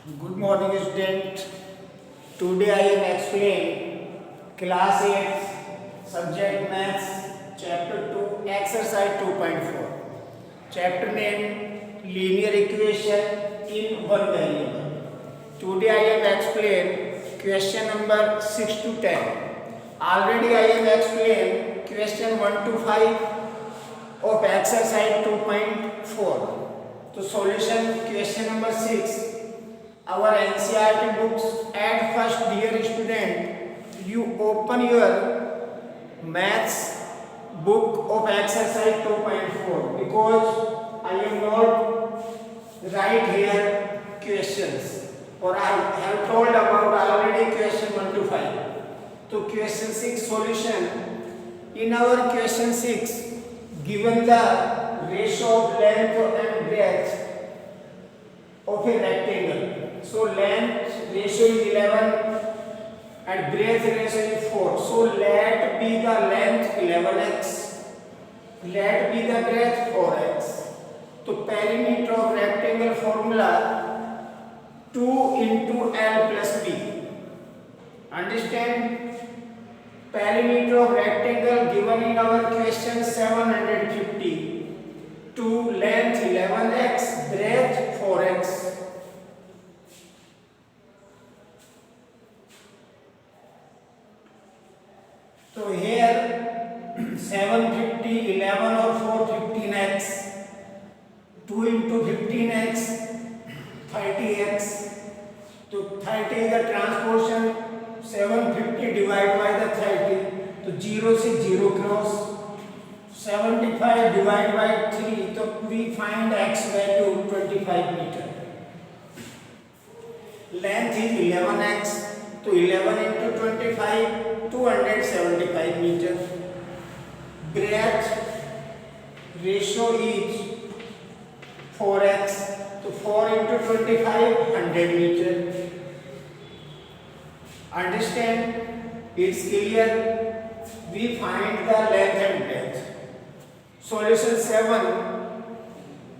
Good morning, student. Today I am explain class 8 subject maths chapter 2 exercise 2.4. Chapter name linear equation in one variable. Today I am explain question number 6 to 10. Already I am explain question 1 to 5 of exercise 2.4. तो solution question number 6. Our NCERT books. At first, dear student, you open your maths book of exercise 2.4 because I am not write here questions or I have told about already question 1 to 5. So question 6 solution. In our question 6, given the ratio of length and breadth of a rectangle. So length ratio is 11 and breadth ratio is 4. So let be the length 11x, let be the breadth 4x. So perimeter of rectangle formula 2 into L plus B. Understand? Perimeter of rectangle given in our question 750. 2 length 11x, breadth 4x. So here 750, 11 or 4, 15x, 2 into 15x, 30x. So 30 is the transposition, 750 divided by the 30. So 0 से 0 cross. 75 divided by 3. So we find x value 25 meter. Length is 11x. So 11 into 25. 275 meter. Breadth ratio is 4x. So 4 into 25 100 meter. Understand? It's clear. We find the length and breadth. Solution 7.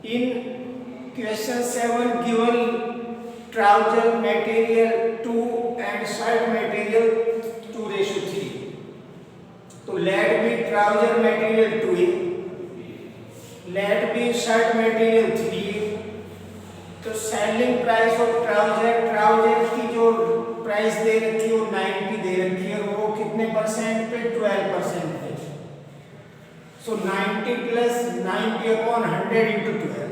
In question 7 given trouser material 2 and shirt material 2:3. So let be trouser material 2A, let be shirt material 3A. तो selling price of trouser की जो price दे रखी है वो 90 दे रखी है और वो कितने परसेंट पे 12% पे. सो 90 plus 90 upon 100 into 12.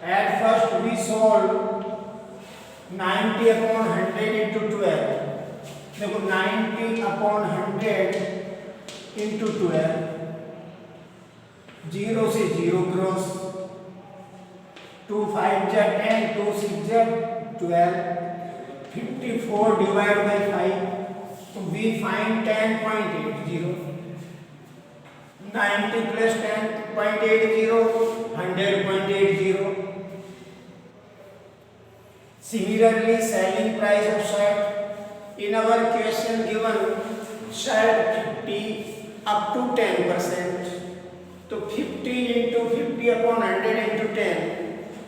At first we solve 90 upon 100 into 12. देखो 90 upon 100 into 12. 0 से 0 क्रॉस. 2 5 जा 10, 2 6 जा 12. 54 divided by 5. So we find 10.80. 90 plus 10.80, 100.80. Similarly, selling price of shirt in our question given shirt 50 up to 10%. So 50 into 50 upon 100 into 10.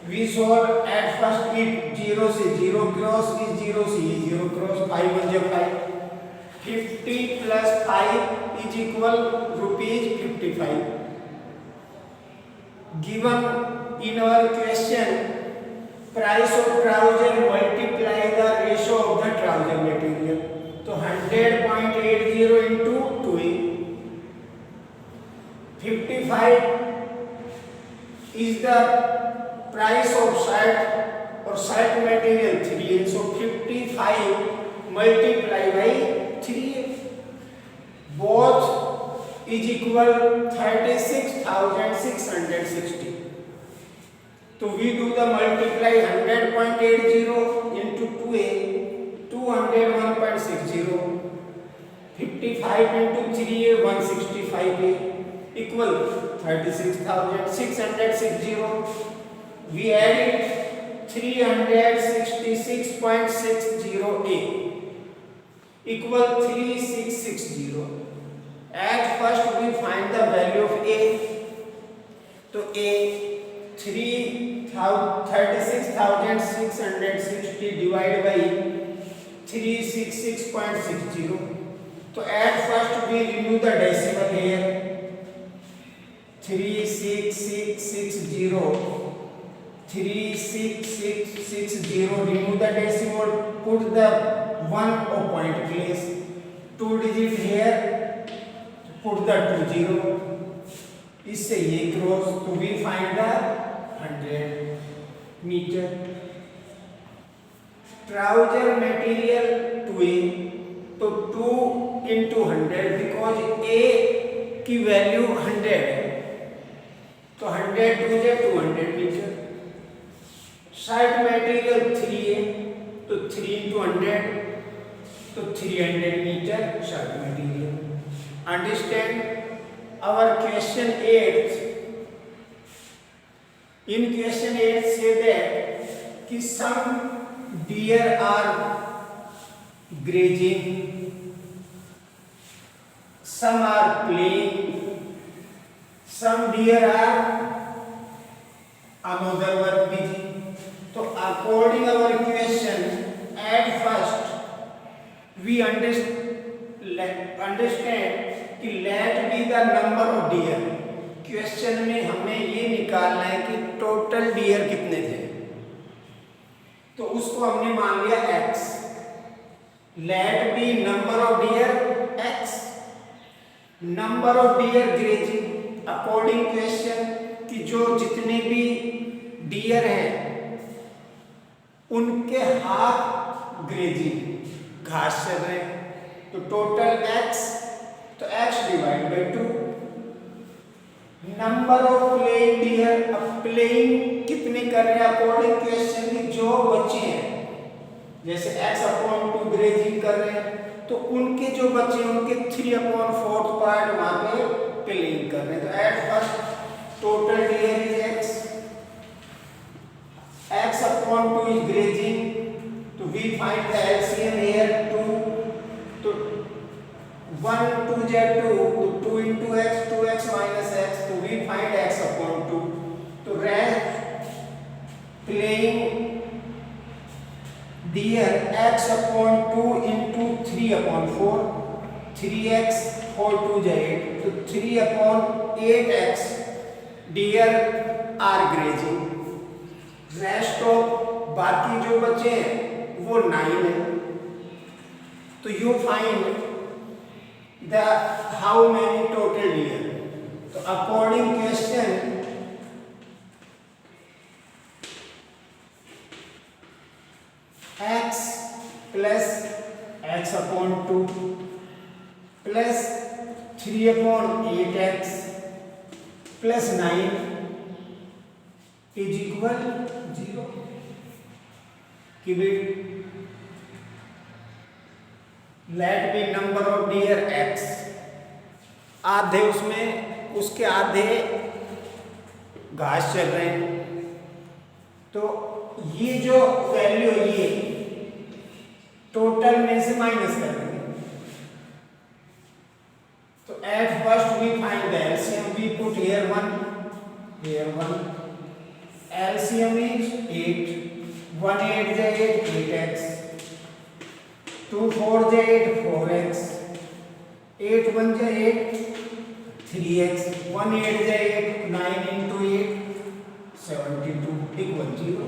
We solve at first it 0 से 0 cross is 0 से 0 cross. 5 1 जा 5. 50 plus 5 is equal rupees 55. Given in our question price of trouser multiply the ratio of the trouser material. So 100.80 into 2A. 55 is the price of shirt or shirt material 3A. So 55 multiply by 3A. Both is equal 36,660. So we do the multiply 100.80 into 2A, 201.60. 55 into 3A, 165A equal 36,660. We add it 366.60A equal 3660. At first we find the value of A. So A 36,660 divided by 366.60. तो at first we remove the decimal here. 36,660 remove the decimal, put the 1 point place, 2 digit here, put the 20. इससे ये cross, तो we find the 100 meter. Trouser material 2A, तो 2 into 100 because A की value 100 है, तो 100 to 200 metre. Shirt material 3A, तो 3 into 100, तो 300 metre shirt material. Understand our question 8. In question 8 say that कि some deer are grazing, some are playing, some deer are another work busy. So according our question, at first we understand कि let be the number of deer. Question में हमें ये निकालना है कि total dear कितने थे, तो उसको हमने मान लिया x. let be number of deer x, number of deer grazing according question कि जो जितने भी डियर हैं उनके हाथ ग्रेजिंग घास चल रहे हैं, तो टोटल x, तो x divide by 2. Number of playing dear, अब प्लेइंग कितने कर रहे हैं अकॉर्डिंग क्वेश्चन की जो बच्चे हैं, जैसे x/2 ग्रेजिंग कर रहे हैं, तो उनके जो बच्चे हैं उनके 3/4 पार्ट वहां पे प्लेइंग कर रहे हैं. तो at first total deer is x/2 is grazing, तो we find the LCM here 2. तो 1 2 2, तो 2 into x, 2x minus x, तो we find x/2. तो rest playing deer x/2 into 3/4, 3x 4 2 8, तो 3/8x deer are grazing. Rest of बाकी जो बचे हैं वो 9 है. तो you find the how many total deer. तो according question x plus x/2 plus 3/8x plus 9 is equal 0. Keep it. let be number of deer x. आधे उसमें, उसके आधे घास चल रहे हैं, तो ये जो वैल्यू है ये टोटल में से माइनस कर देंगे. तो at first we find the LCM, we put here 1, here 1. LCM is 8. 1 8 is 8x. 2 4 is 8 4x. 8 1 is 8 3x. 1 8 is 8 9 into 8 72 equal 0.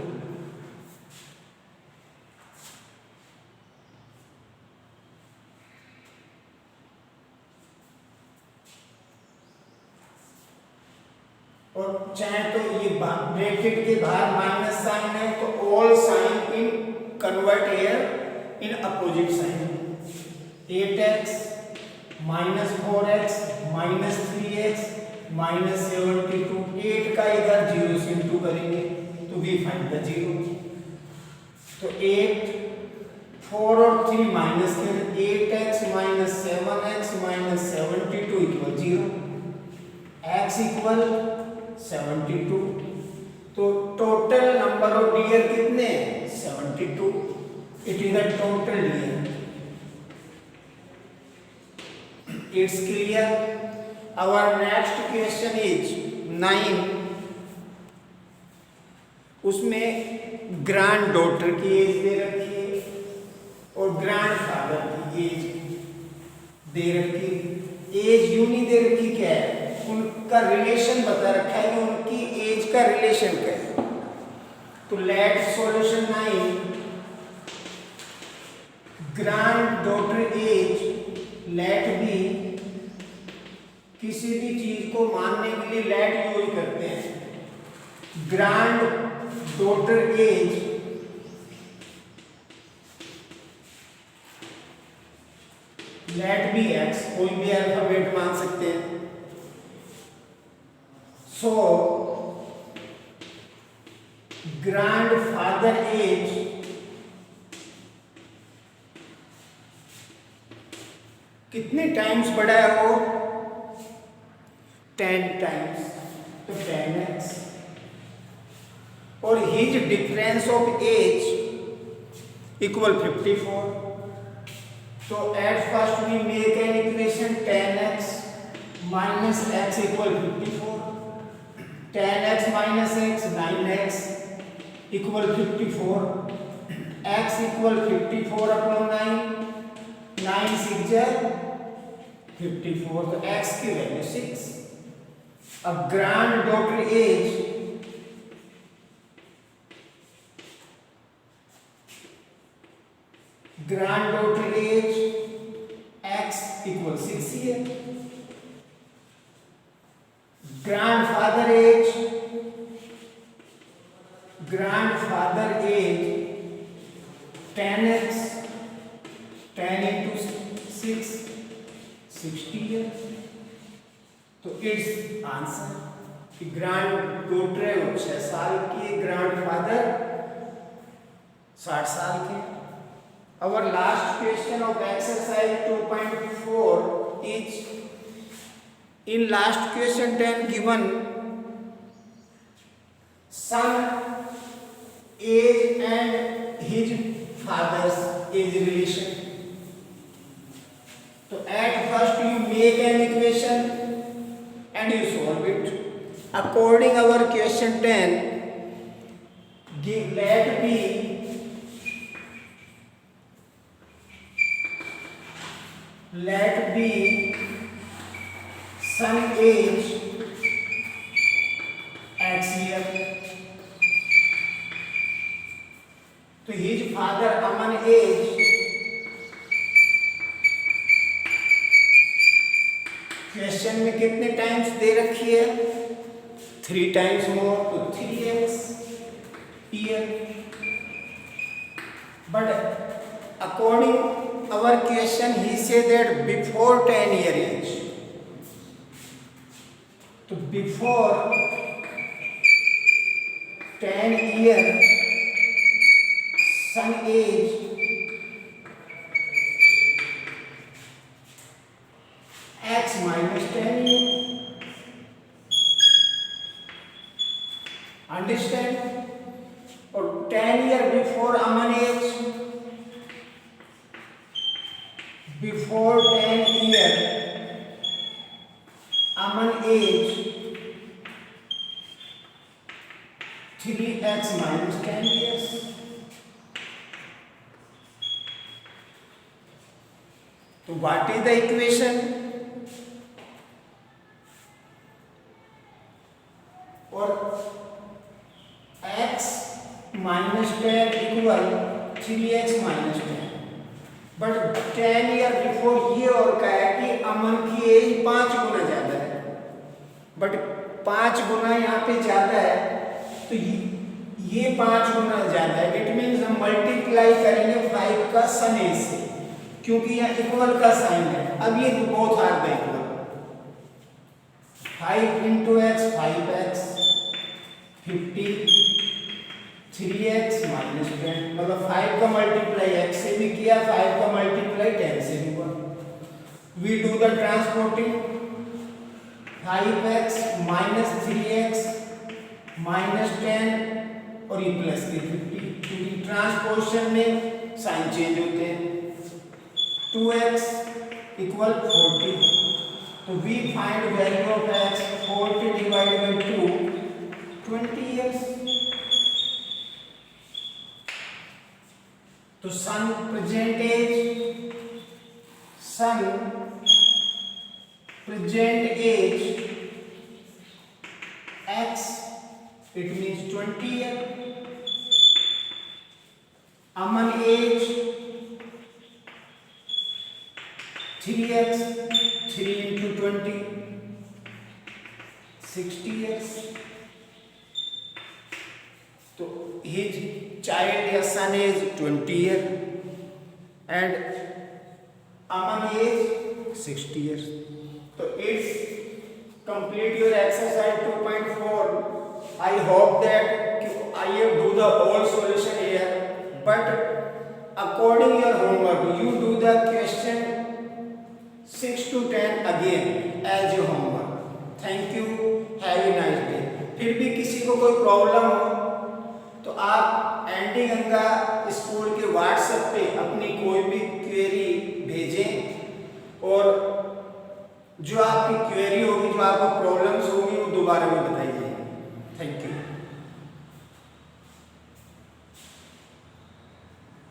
और चाहे तो ये ब्रैकेट के बाहर माइनस साइन है, तो all sign in convert here in opposite sign. 8x minus 4x minus 3x minus 72. 8 का इधर 0 से इंटू करेंगे तो वी फाइंड द 0. तो 8 4 और 3 माइनस करें, 8x minus 7x minus 72 equal 0. x equal 72. तो टोटल नंबर ऑफ डियर कितने हैं 72. It is the total dear. It's clear. Our next question is 9. उसमें ग्रैंड डॉटर की एज दे रखी है और ग्रैंड फादर की एज दे रखी है। एज यूं नहीं दे रखी, क्या है, उनका रिलेशन बता रखा है कि उनकी एज का रिलेशन क्या है। तो let solution 9 granddaughter age let be, किसी भी चीज को मानने के लिए लेट यूज करते हैं। Granddaughter age let be x, कोई भी अल्फाबेट मान सकते हैं। सो ग्रैंड फादर एज कितने टाइम्स बढ़ा है वो, 10 टाइम्स, तो 10x। और his difference of age equal 54। तो at first we make an equation 10x minus x equal 54. 10x minus x 9x equal 54. x equal 54 upon 9. 9 6 जा 54, तो x की वैल्यू 6। अब granddaughter age x equal 6 है। Grandfather as 10x, 10 into 6 60 है। तो it's answer कि grand daughter है वो 6 साल की, ग्रैंडफादर 60 साल के। Our last question of exercise 2.4 is, in last question 10 given son age and his father's age relation. So at first you make an equation and you solve it. According our question 10, let be son age x year. तो his father अमन age question में कितने times they रखी है, 3 times more, तो 3x year. But according our question he said that before 10 year age. तो before 10 year son age x minus 10 year. Understand? और 10 year before अमन age, before 10 year अमन age 3x minus 10 years. तो what is the equation? और x minus 10 equal 3x minus 10. But 10 year before ये और कहा है कि अमन की एज 5 गुना ज्यादा है, बट 5 गुना यहाँ पे ज्यादा है, तो ये 5 गुना ज्यादा है। इट मीन्स हम मल्टीप्लाई करेंगे 5 का सन एज से, क्योंकि यहाँ इक्वल का साइन है। अब ये both are the equal, 5 into x 5x 50, 3x minus 10, मतलब 5 का मल्टीप्लाई x से भी किया, 5 का मल्टीप्लाई 10 से भी हुआ। We do the transporting, 5x minus 3x minus 10 और ये प्लस के 50, क्योंकि ट्रांसपोजिशन में साइन चेंज होते हैं। 2x equal 40, तो we find value of x 40 divided by 2, 20 years। तो son present age, son present age x, it means 20 year. Aman age 3x, 3 into 20, 60 years. So his child या son is 20 year and Aman is 60 years. So it's complete your exercise 2.4. I hope that I have do the whole solution here, but according your homework you do the question 6 to 10 again as your homework. Thank you, have a nice day. फिर भी किसी को कोई problem हो तो आप ND Ganga school के WhatsApp पे अपनी कोई भी क्वेरी भेजें और जो आपकी क्वेरी होगी, जो आपको प्रॉब्लम्स होगी वो दोबारा में बताएं।